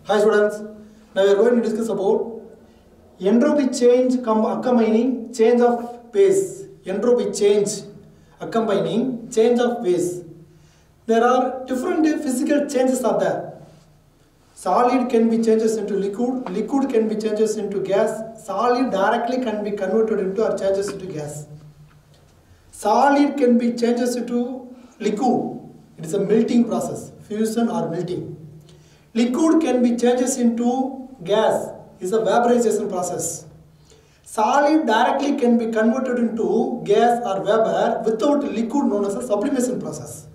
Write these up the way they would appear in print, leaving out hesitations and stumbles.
Hi students, now we are going to discuss about entropy change accompanying change of phase. Entropy change accompanying change of phase. There are different physical changes are there. Solid can be changes into liquid, liquid can be changes into gas, solid directly can be converted into or changes into gas. Solid can be changes into liquid. It is a melting process, fusion or melting. Liquid can be changes into gas, is a vaporization process. Solid directly can be converted into gas or vapor without liquid, known as a sublimation process.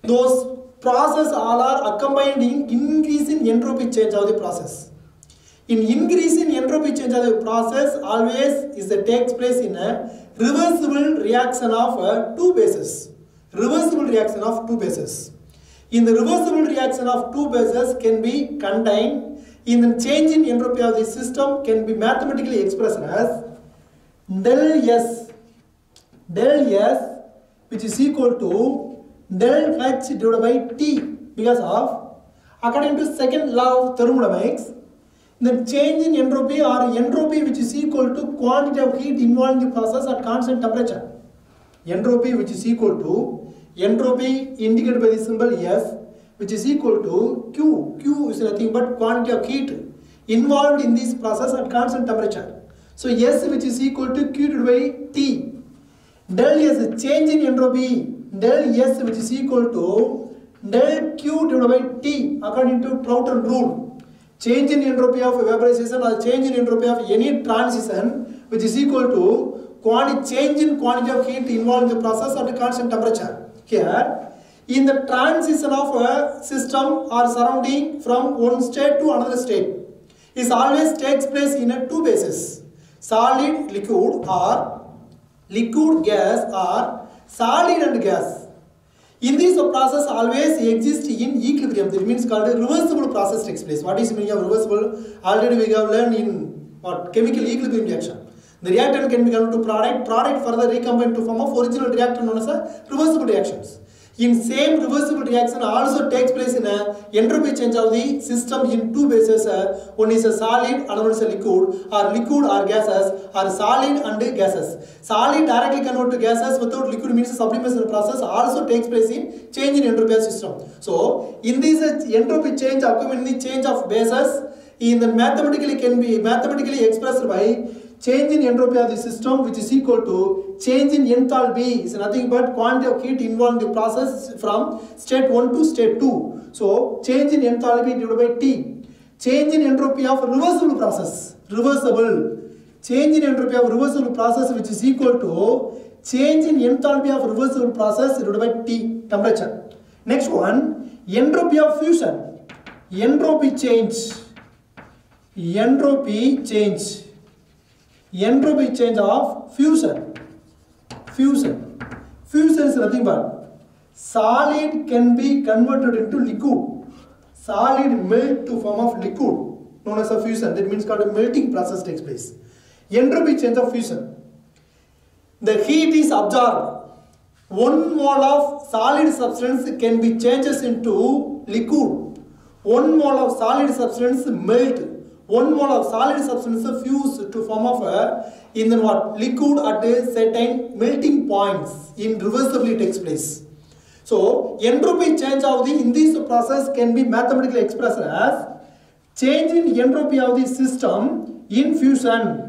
Those processes all are accompanying increase in entropy change of the process. In increase in entropy change of the process always takes place in a reversible reaction of two bases. Reversible reaction of two bases. In the reversible reaction of two bases can be contained in the change in entropy of the system can be mathematically expressed as del S which is equal to del H divided by T, because of according to second law of thermodynamics, the change in entropy or entropy which is equal to quantity of heat involved in the process at constant temperature. Entropy which is equal to entropy indicated by the symbol S, which is equal to Q. Q is nothing but quantity of heat involved in this process at constant temperature. So S which is equal to Q divided by T. Del S, change in entropy, del S which is equal to del Q divided by T according to Clausen rule. Change in entropy of vaporization or change in entropy of any transition which is equal to change in quantity of heat involved in the process at a constant temperature. Here, in the transition of a system or surrounding from one state to another state, it always takes place in a two bases, solid liquid or liquid gas or solid and gas. In this process always exists in equilibrium. That means called a reversible process takes place. What is the meaning of reversible? Already we have learned in chemical equilibrium reaction. The reactant can be converted to product further recombined to form of original reactant known as a reversible reactions. In same reversible reaction also takes place in a entropy change of the system in two bases. One is a solid, another one is a liquid or gases, or solid and gases. Solid directly convert to gases without liquid means sublimation process also takes place in change in entropy of system. So in this entropy change occurring in the change of bases, in the mathematically can be mathematically expressed by change in entropy of the system which is equal to change in enthalpy is nothing but quantity of heat involved in the process from state 1 to state 2. So change in enthalpy divided by T. Change in entropy of reversible process. Change in entropy of reversible process which is equal to change in enthalpy of reversible process divided by T, temperature. Next one, entropy of fusion. Entropy change of fusion. Fusion is nothing but solid can be converted into liquid. Solid melt to form of liquid known as a fusion. That means called a melting process takes place. Entropy change of fusion. The heat is absorbed. 1 mole of solid substance can be changes into liquid. 1 mole of solid substance melt. 1 mole of solid substance fuse to form of liquid at a certain melting points. In reversibly takes place. So entropy change of the in this process can be mathematically expressed as change in entropy of the system in fusion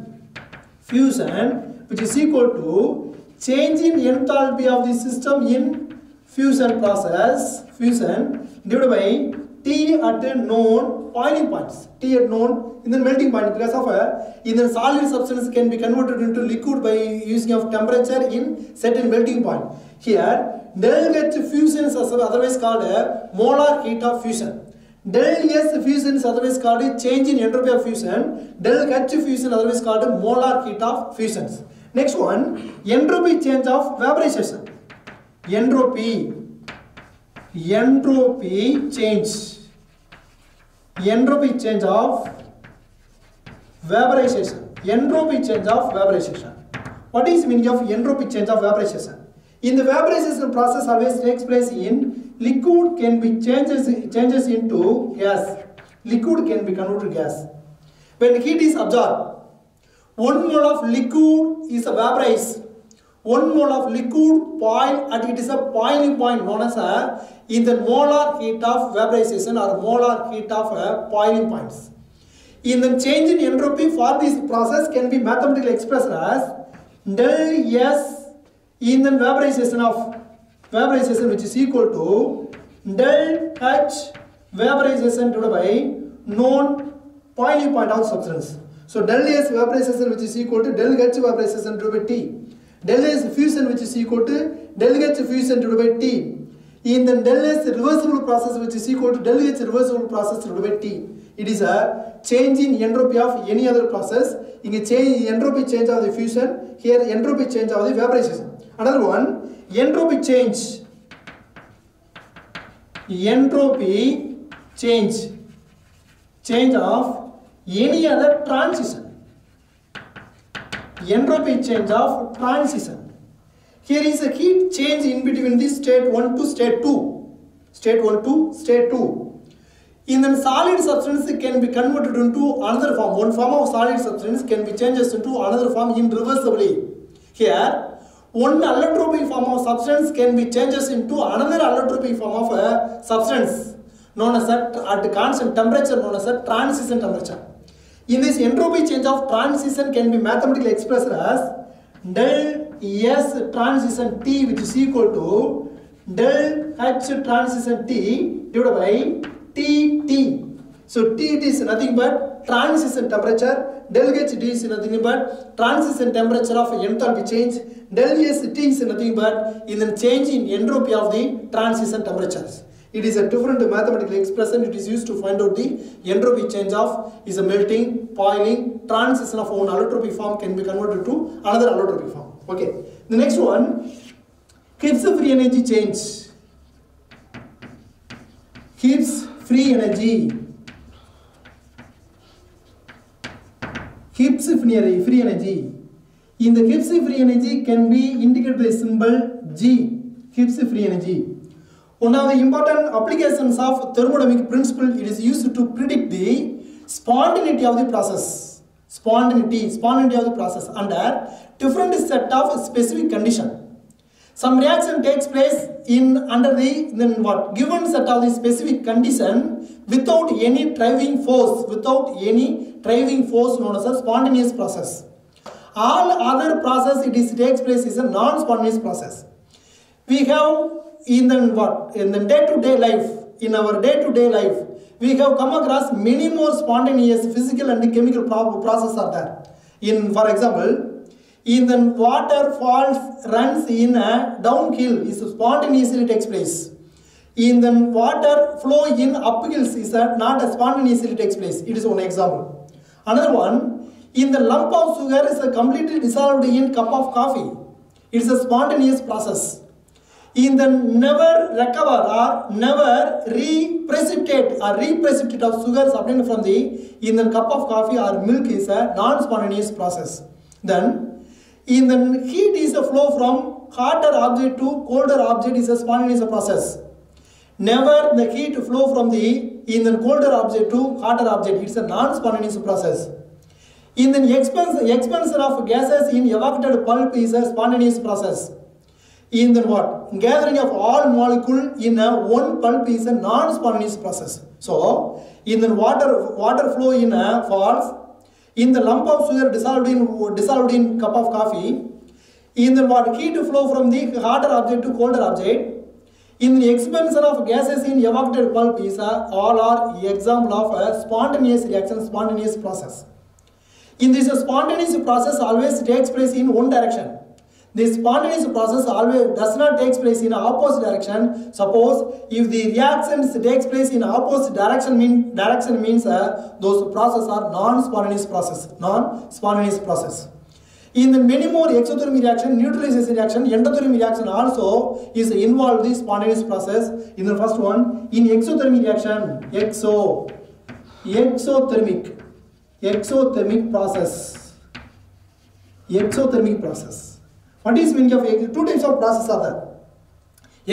which is equal to change in enthalpy of the system in fusion process divided by T at a known boiling points. T at known in the melting point because of in the solid substance can be converted into liquid by using of temperature in certain melting point. Here del H fusion is otherwise called a molar heat of fusion. Del S fusion is otherwise called a change in entropy of fusion. Del H fusion otherwise called a molar heat of fusions. Next one, entropy change of vaporization. Entropy change of vaporization. What is the meaning of entropy change of vaporization? In the vaporization process always takes place in liquid can be changes into gas. liquid can be converted to gas. When heat is absorbed, 1 mole of liquid is vaporized. 1 mole of liquid boil and it is a boiling point known as in the molar heat of vaporization or molar heat of boiling points. In the change in entropy for this process can be mathematically expressed as del S in the vaporization which is equal to del H vaporization divided by known boiling point of substance. So del S vaporization which is equal to del H vaporization divided by T. Del S fusion which is equal to del H fusion divided by T. In the del S reversible process which is equal to del H reversible process divided by T. It is a change in entropy of any other process. In a change entropy change of the fusion, here entropy change of the vaporization. Another one, entropy change. Entropy change of any other transition. Entropy change of transition. Here is a heat change in between the state 1 to state 2. State 1 to state 2. In the solid substance it can be converted into another form. One form of solid substance can be changed into another form irreversibly. Here, one allotropic form of substance can be changed into another allotropic form of a substance known as at constant temperature known as a transition temperature. In this entropy change of transition can be mathematically expressed as del S transition T which is equal to del H transition T divided by T. So T is nothing but transition temperature, del H T is nothing but transition temperature of enthalpy change, del S T is nothing but in the change in entropy of the transition temperatures. It is a different mathematical expression. It is used to find out the entropy change of is a melting, boiling, transition of one allotropic form can be converted to another allotropic form. Okay. The next one, Gibbs free energy change. Gibbs free energy. Gibbs free energy. In the Gibbs free energy can be indicated by symbol G. Gibbs free energy. One of the important applications of thermodynamic principle, it is used to predict the spontaneity of the process. Spontaneity of the process under different set of specific condition. Some reaction takes place under the given set of the specific condition without any driving force known as a spontaneous process. All other process takes place is a non-spontaneous process. We have in the day-to-day life, in our day-to-day life, we have come across many more spontaneous physical and chemical processes are there. For example, in the water runs in a downhill is spontaneously takes place. In the water flow in uphills is not a spontaneously takes place. It is one example. Another one, in the lump of sugar is completely dissolved in cup of coffee. It is a spontaneous process. In the never recover or never reprecipitate of sugars obtained from in the cup of coffee or milk is a non-spontaneous process. Then in the heat is a flow from hotter object to colder object is a spontaneous process. Never the heat flow from in the colder object to hotter object, it's a non-spontaneous process. In the expansion of gases in evaporated pulp is a spontaneous process. In the gathering of all molecule in one pulp is a non-spontaneous process. So in the water flow in falls, in the lump of sugar dissolved in cup of coffee, in the heat flow from the hotter object to colder object, in the expansion of gases in evaporated pulp is all are example of a spontaneous reaction, spontaneous process. In this spontaneous process always takes place in one direction. This spontaneous process always does not take place in opposite direction. Suppose if the reactions takes place in opposite direction means those processes are non-spontaneous process. In the many more exothermic reaction, neutralization reaction, endothermic reaction also is involved in spontaneous process. In the first one, in exothermic reaction, exothermic process. What is meaning of two types of process are there?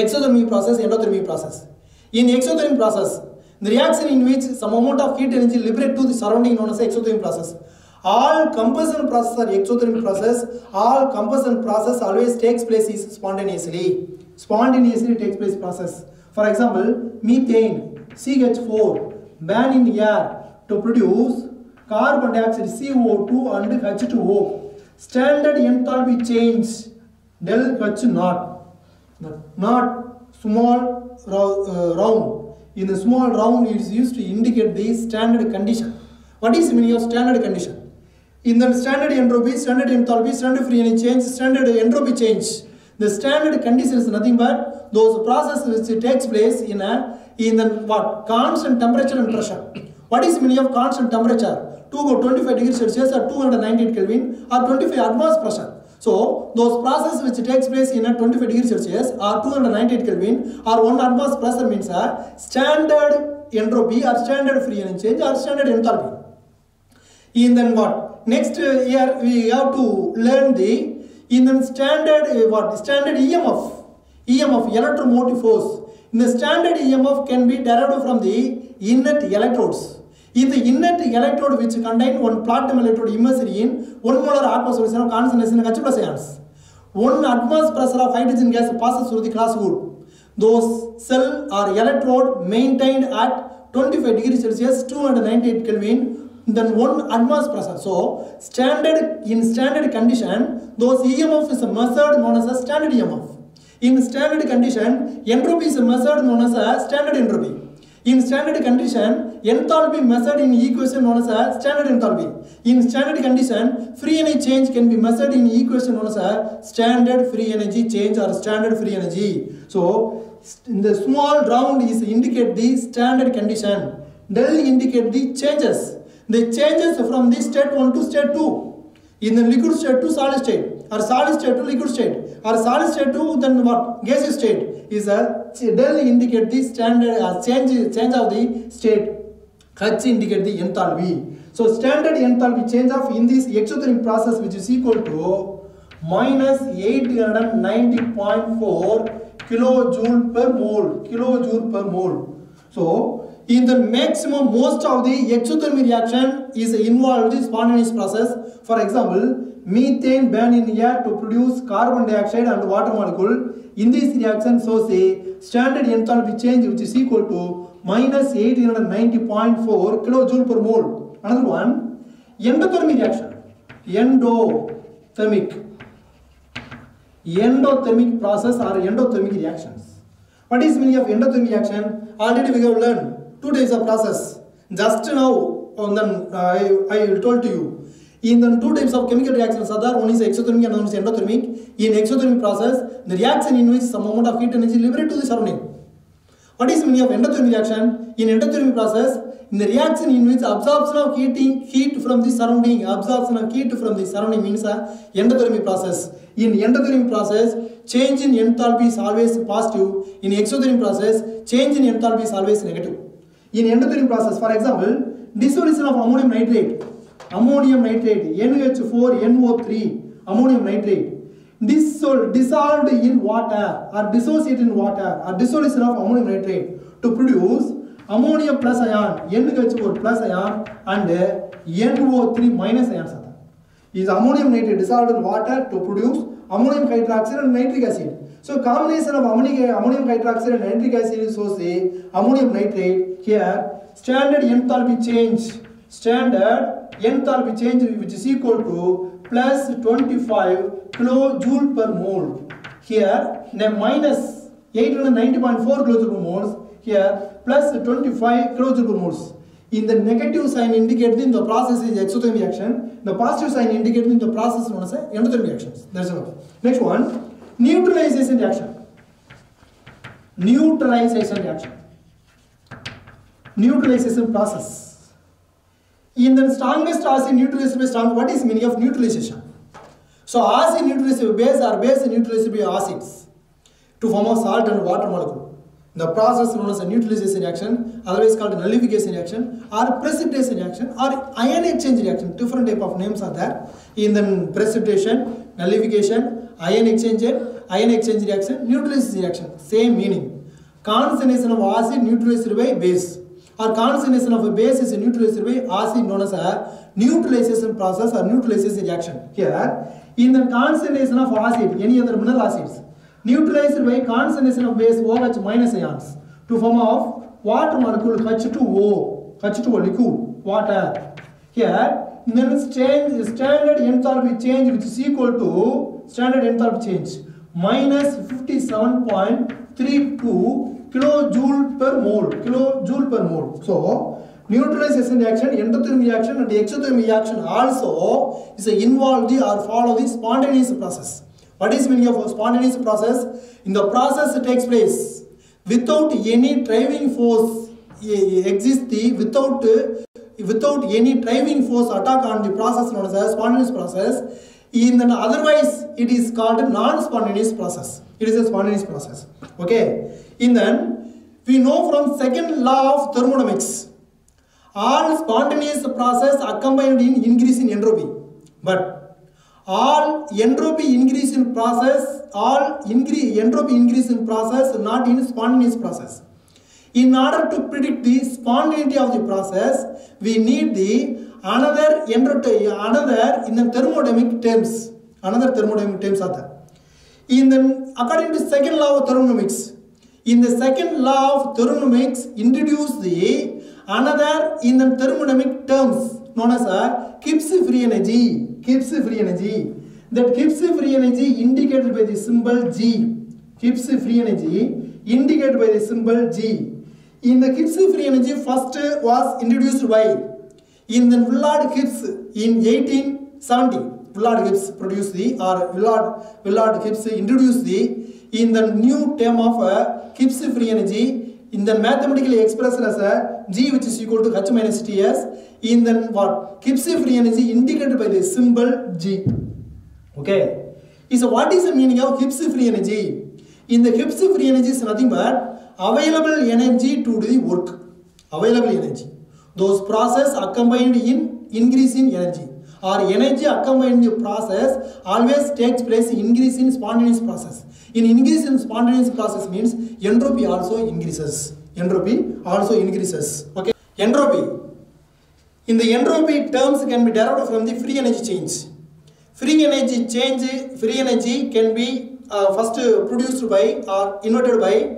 Exothermic process, endothermic process. In exothermic process, the reaction in which some amount of heat energy liberated to the surrounding known as exothermic process. All combustion process are exothermic process. All combustion process always takes place is spontaneously. Spontaneously takes place process. For example, methane, CH4, burn in air to produce carbon dioxide CO2 and H2O. Standard enthalpy change del H naught. Not small round. In the small round it is used to indicate the standard condition. What is the meaning of standard condition? In the standard entropy, standard enthalpy, standard free energy change, standard entropy change. The standard condition is nothing but those processes which takes place in the what? Constant temperature and pressure. What is the meaning of constant temperature? 25 degrees Celsius or 298 Kelvin or 25 atmosphere pressure. So those processes which takes place in a 25 degrees Celsius or 298 Kelvin or 1 atmosphere pressure means a standard entropy or standard free energy change or standard enthalpy. In then what? Next here we have to learn the in the standard standard EMF electromotive force. In the standard EMF can be derived from the inert electrodes. In the inert electrode which contain one platinum electrode immersed in 1 molar aqueous solution of concentration H plus ions. 1 atmosphere pressure of hydrogen gas passes through the glass wood. Those cell or electrode maintained at 25 degrees Celsius 298 Kelvin then 1 atmosphere pressure. So in standard condition those EMF is measured known as a standard EMF. In standard condition entropy is measured known as a standard entropy. In standard condition, enthalpy measured in equation known as a standard enthalpy. In standard condition, free energy change can be measured in equation known as a standard free energy change or standard free energy. So, in the small round is indicate the standard condition. Del indicate the changes. The changes from the state 1 to state 2. In the liquid state to solid state, or solid state to liquid state, or solid state to then what? Gaseous state. Is a del indicate the standard change of the state. H indicate the enthalpy. So standard enthalpy change of in this exothermic process which is equal to minus 890.4 kilojoule per mole. So in the maximum most of the exothermic reaction is involved in spontaneous process. For example, methane burn in air to produce carbon dioxide and water molecule. In this reaction shows a standard enthalpy change which is equal to minus 890.4 kilojoule per mole. Another one, endothermic reaction. Endothermic process or endothermic reactions. What is the meaning of endothermic reaction? Already we have learned 2 types of process. Just now I told to you. In the 2 types of chemical reactions are there, one is exothermic and one is endothermic. In exothermic process, the reaction in which some amount of heat energy liberated to the surrounding. What is the meaning of endothermic reaction? In endothermic process, in the reaction in which absorption of heat from the surrounding, means a endothermic process. In endothermic process, change in enthalpy is always positive. In exothermic process, change in enthalpy is always negative. In endothermic process, for example, dissolution of ammonium nitrate, NH4NO3, ammonium nitrate, dissolved in water or dissociated in water or dissolution of ammonium nitrate to produce ammonium plus ion, NH4 plus ion and NO3 minus ions. Is ammonium nitrate dissolved in water to produce ammonium hydroxide and nitric acid. So combination of ammonium hydroxide and nitric acid is so say ammonium nitrate. Here standard enthalpy change which is equal to plus 25 kilojoule per mole. Here minus 890.4 kilojoule per moles. Here plus 25 kilojoule per moles. In the negative sign indicated in the process is exothermic reaction. The positive sign indicated in the process known as endothermic reactions. That's enough. Next one, neutralization reaction. Neutralization process. In the strongest acid neutralized by strong, what is meaning of neutralization? So acid neutralized by base or base neutralized by acids to form a salt and water molecule. The process known as a neutralization reaction, otherwise called a nullification reaction or precipitation reaction or ion exchange reaction. Different type of names are there. In the precipitation, nullification, ion exchange reaction, neutralization reaction. Same meaning. Concentration of acid neutralized by base or concentration of a base is neutralized by acid known as a neutralization process or neutralization reaction. Here, in the concentration of acid, any other mineral acids, neutralized by concentration of base OH minus ions to form of water molecule H2O, H2O liquid, water. Here, then standard enthalpy change which is equal to standard enthalpy change minus 57.32 kilojoule per mole. So, neutralization reaction, endothermic reaction and exothermic reaction also is involved or follow the spontaneous process. What is meaning of spontaneous process? In the process it takes place without any driving force without any driving force attack on the process known as a spontaneous process. Otherwise it is called non-spontaneous process. It is a spontaneous process. Okay. Then we know from second law of thermodynamics, all spontaneous process accompanied in increase in entropy, but all entropy increase in process not in spontaneous process. In order to predict the spontaneity of the process, we need the another in the thermodynamic terms. Another thermodynamic terms are there. According to second law of thermodynamics, in the second law of thermodynamics introduce the another in the thermodynamic terms known as a Gibbs free energy. Gibbs free energy. That Gibbs free energy indicated by the symbol G. Gibbs free energy indicated by the symbol G. In the Gibbs free energy first was introduced by Willard Gibbs in 1870. Willard Gibbs produced Willard Gibbs introduced in the new term of Gibbs free energy in the mathematically expressed as a G which is equal to H minus Ts. In the Gibbs free energy indicated by the symbol G. Okay. So what is the meaning of Gibbs free energy? In the Gibbs free energy is nothing but available energy to do the work. Available energy. Those process accompanied in increase in energy or energy accompanying the process always takes place in increase in spontaneous process. In increase in spontaneous process means entropy also increases. Entropy also increases. Okay. Entropy. In the entropy terms can be derived from the free energy change. Free energy can be first produced by or invented by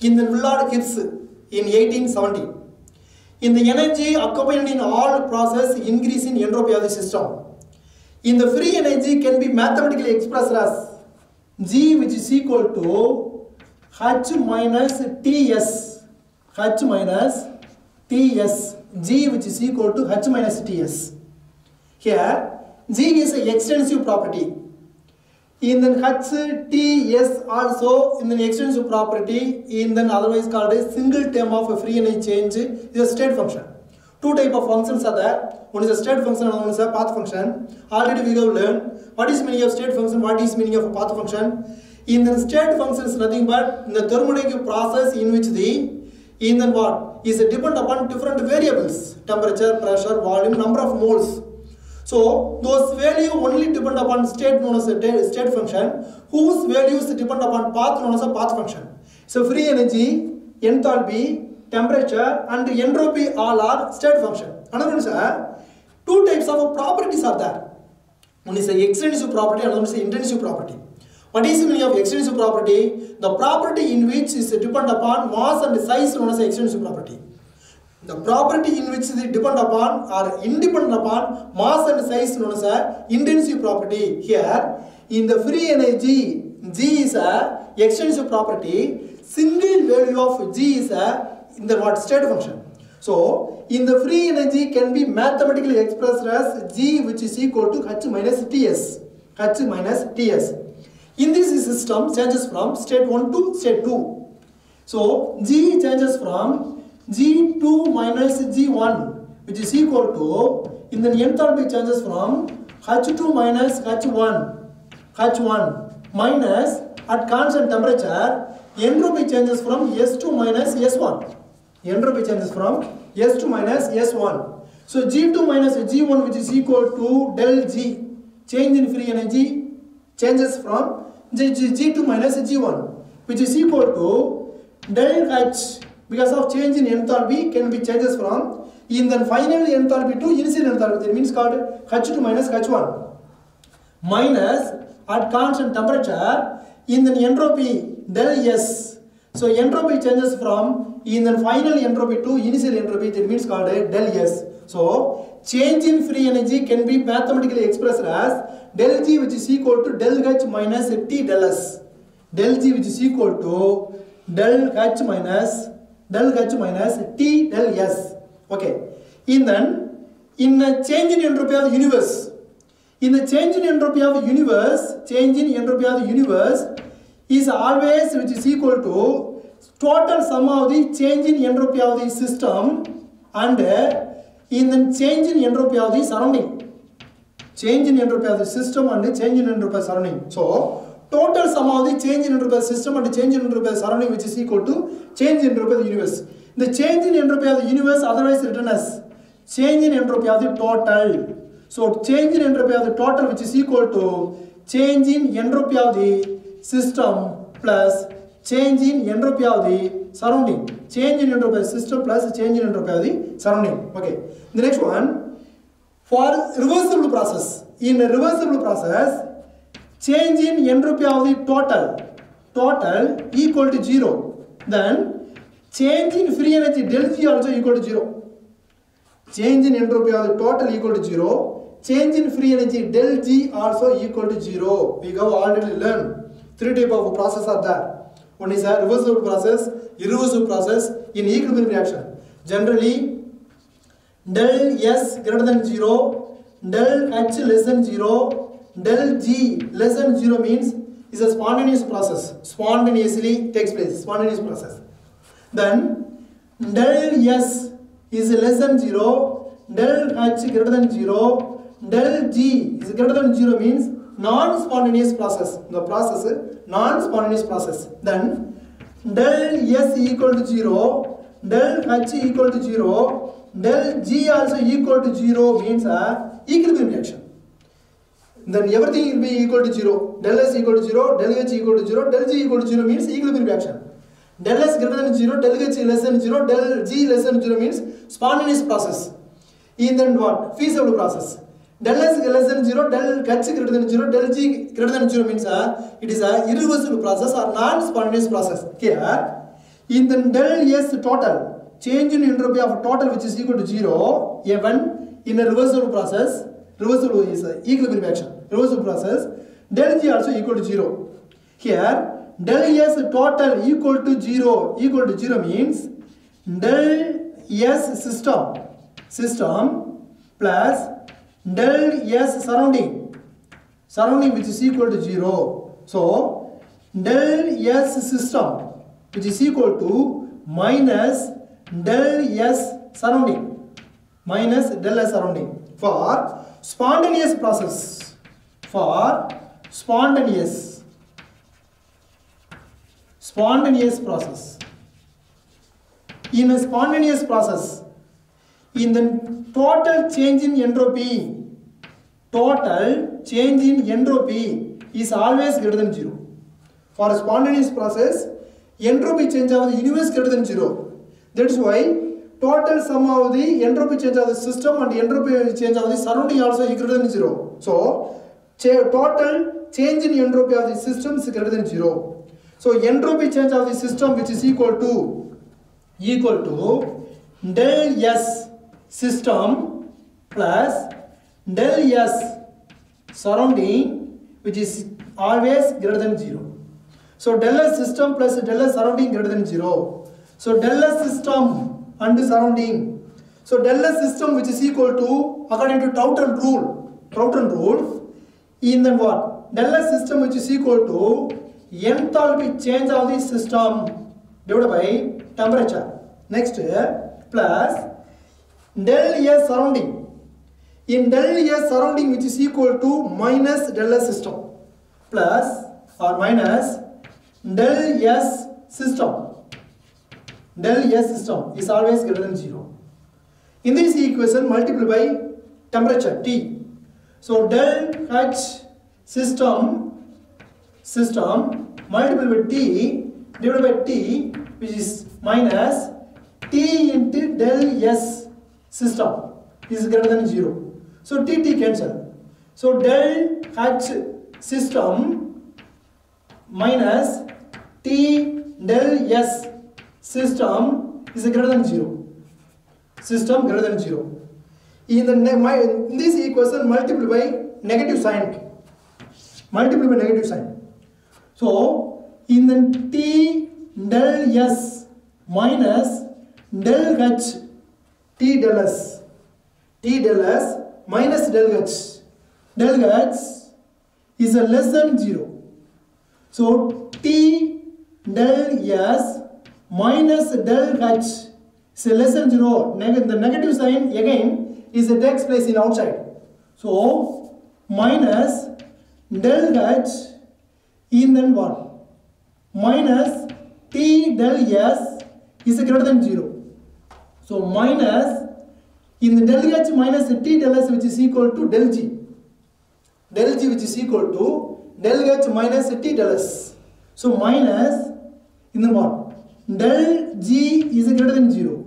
Willard Gibbs in 1870. In the energy accompanied in all process increase in entropy of the system. In the free energy can be mathematically expressed as G which is equal to H minus Ts. H minus Ts. G which is equal to H minus Ts. Here G is an extensive property. In the HTS also in the extensive property otherwise called a single term of a free energy change is a state function. Two type of functions are there. One is a state function and one is a path function. Already we have learned what is meaning of state function, what is meaning of a path function. In the state function is nothing but the thermodynamic process in which is depend upon different variables: temperature, pressure, volume, number of moles. So those values only depend upon state known as a state function, whose values depend upon path known as a path function. So free energy, enthalpy, temperature and entropy all are state function. Another one is two types of properties are there. One is extensive property and another is intensive property. What is the meaning of extensive property? The property in which is depend upon mass and size known as extensive property. The property in which they depend upon or independent upon mass and size known as a intensive property. Here in the free energy, G is a extensive property. Single value of G is in the state function. So in the free energy can be mathematically expressed as G which is equal to H minus Ts. H minus Ts. In this system changes from state 1 to state 2. So G changes from G2 minus G1 which is equal to in the enthalpy changes from H2 minus H1 minus at constant temperature entropy changes from S2 minus S1. Entropy changes from S2 minus S1. So G2 minus G1 which is equal to del G change in free energy changes from G2 minus G1 which is equal to del H because of change in enthalpy can be changes from in the final enthalpy to initial enthalpy. That means called H2 minus H1 minus at constant temperature in the entropy del S. So entropy changes from in the final entropy to initial entropy. That means called del S. So change in free energy can be mathematically expressed as del G, which is equal to del H minus T del S. Del G, which is equal to del H minus T del S. Okay. In the change in entropy of the universe. In the change in entropy of the universe, is always which is equal to total sum of the change in entropy of the system and in the change in entropy of the surrounding. Change in entropy of the system and change in entropy of the surrounding. So total sum of the change in entropy of the system and change in entropy of the surrounding, which is equal to change in entropy of the universe. The change in entropy of the universe, otherwise written as change in entropy of the total. So change in entropy of the total, which is equal to change in entropy of the system plus change in entropy of the surrounding. Change in entropy of the system plus change in entropy of the surrounding. Okay. The next one, for reversible process. In a reversible process, change in entropy of the total equal to 0. Then change in free energy del G also equal to 0. Change in entropy of the total equal to 0. Change in free energy del G also equal to 0. We have already learned 3 types of process are there. One is a reversible process, irreversible process in equilibrium reaction. Generally, del S greater than 0, del H less than 0, del G less than 0 means is a spontaneous process. Spontaneously takes place. Spontaneous process. Then del S is less than 0, del H greater than 0, del G is greater than 0 means non-spontaneous process. The process is non-spontaneous process. Then del S equal to 0, del H equal to 0, del G also equal to 0 means a equilibrium reaction. Then everything will be equal to 0. Del S equal to 0, del H equal to 0, del G equal to 0 means equilibrium reaction. Del S greater than 0, del H less than 0, del G less than 0 means spontaneous process. In then what? Feasible process. Del S less than 0, del H greater than 0, del G greater than 0 means it is a irreversible process or non-spontaneous process. Here, in the del S total, change in entropy of total which is equal to 0, even in a reversible process, reversible is equilibrium action. Reversible process, del G also equal to 0. Here, del S total equal to 0 means del S system plus del S surrounding which is equal to 0. So del S system which is equal to minus del S surrounding for spontaneous process. For spontaneous process. In a spontaneous process, in the total change in entropy is always greater than 0. For a spontaneous process, entropy change of the universe greater than 0. That is why total sum of the entropy change of the system and entropy change of the surrounding also is greater than 0. So, total change in entropy of the system is greater than 0. So, entropy change of the system which is equal to del S system plus del S surrounding which is always greater than 0. So del S system plus del S surrounding greater than 0. So del S system and surrounding. So del S system which is equal to, according to Troughton rule, in the what? Del S system which is equal to enthalpy change of the system divided by temperature. Next plus del S surrounding. In del S surrounding which is equal to minus del S system plus or minus del S system. Del S system is always greater than 0. In this equation multiply by temperature T. So del H system multiplied by T divided by T which is minus T into del S system is greater than 0. So T cancel. So del H system minus T del S system is greater than 0. System greater than 0. In this equation multiply by negative sign. Multiply by negative sign. So in the T del S minus del H T del S minus del H is a less than 0. So T del S minus del H is a less than 0. The negative sign again is it takes place in outside. So minus del H in then what? Minus T del S is greater than 0. So minus in the del H minus T del S which is equal to del G. Del G which is equal to del H minus T del S. So minus in the what? Del G is greater than 0.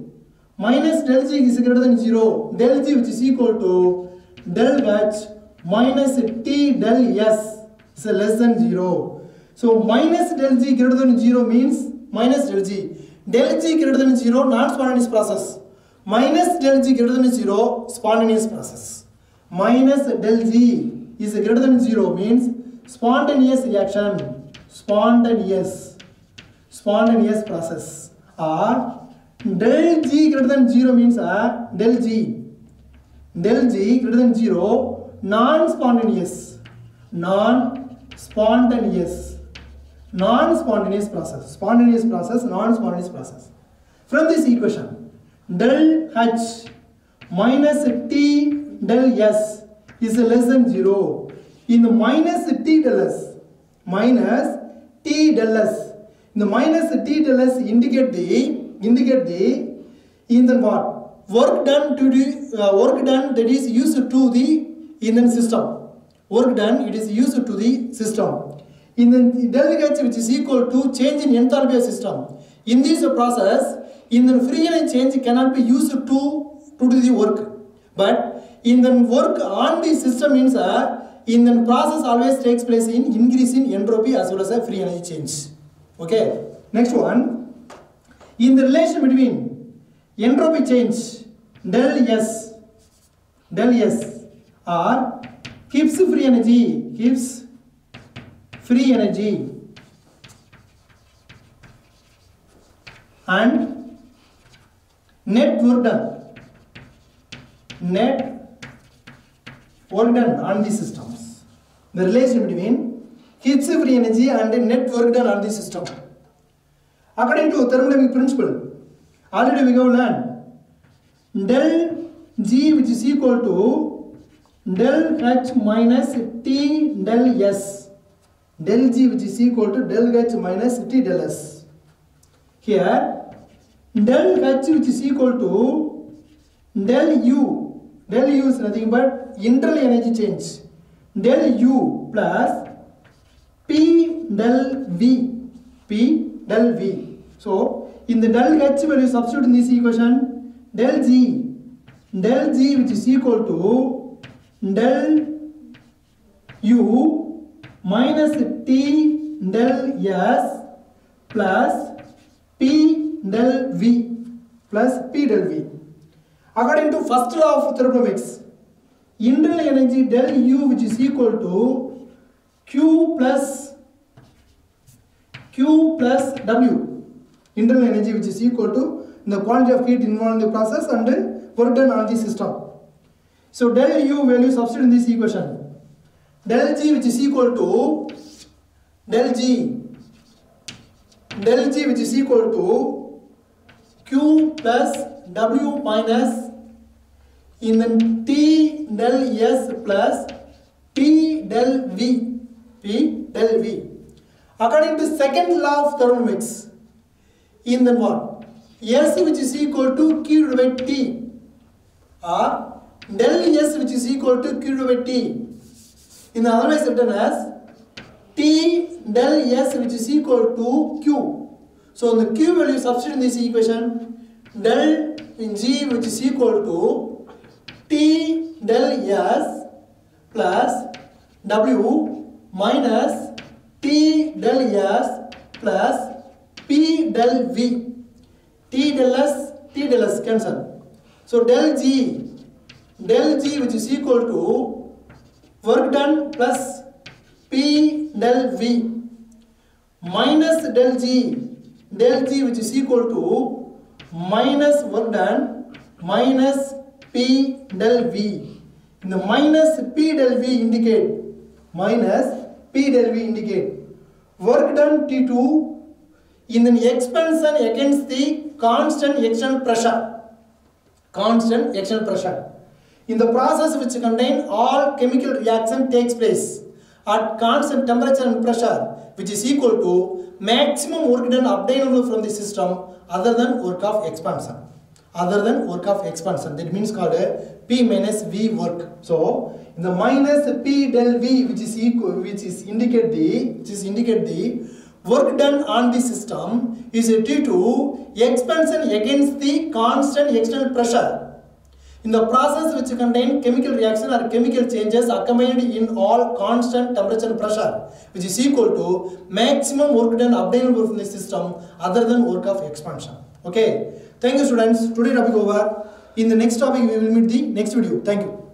Minus del G is greater than 0. Del G which is equal to del H minus T del S is less than 0. So minus del G greater than 0 means minus del G. Del G greater than 0 non-spontaneous process. Minus del G greater than 0 spontaneous process. Minus del G is greater than 0 means spontaneous reaction. Spontaneous process. Or del G greater than 0 means del G greater than 0 non-spontaneous process. Spontaneous process, non-spontaneous process. From this equation, del H minus T del S is less than 0. In the minus T del S, in the minus T del S indicate the in the what? Work done that is used to the in the system. Work done it is used to the system. In the del H which is equal to change in enthalpy of system. In this process, in the free energy change cannot be used to do the work. But in the work on the system means in the process always takes place in increase in entropy as well as a free energy change. Okay. Next one. In the relation between entropy change del S or keeps free energy and net work done on the systems. The relation between keeps free energy and net work done on the system. According to thermodynamic principle, already we have learned del G which is equal to del H minus T del S. Del G which is equal to del H minus T del S. Here, del H which is equal to del U. Del U is nothing but internal energy change. Del U plus P del V. So, in the del H value substitute in this equation, del G which is equal to del U minus T del S plus P del V. According to first law of thermodynamics, internal energy del U which is equal to Q plus W. Internal energy which is equal to the quantity of heat involved in the process and work done on the system. So del U value substitute in this equation. Del G which is equal to del G which is equal to Q plus W minus in the T del S plus P del V. According to second law of thermodynamics, in the what? S which is equal to Q divided by T or del S which is equal to Q divided by T. In the otherwise written as T del S which is equal to Q. So the Q value substitute in this equation, del G which is equal to T del S plus W minus T del S plus P del V. T del S cancel. So del G which is equal to work done plus P del V minus del G which is equal to minus work done minus P del V. In the minus P del V indicate work done T2 in the expansion against the constant external pressure. In the process which contain all chemical reaction takes place at constant temperature and pressure, which is equal to maximum work done obtainable from the system other than work of expansion. That means called P minus V work. So in the minus P del V which is indicate the work done on the system is due to expansion against the constant external pressure. In the process which contain chemical reaction or chemical changes accompanied in all constant temperature and pressure, which is equal to maximum work done obtainable from the system other than work of expansion. Okay. Thank you students. Today topic over. In the next topic we will meet the next video. Thank you.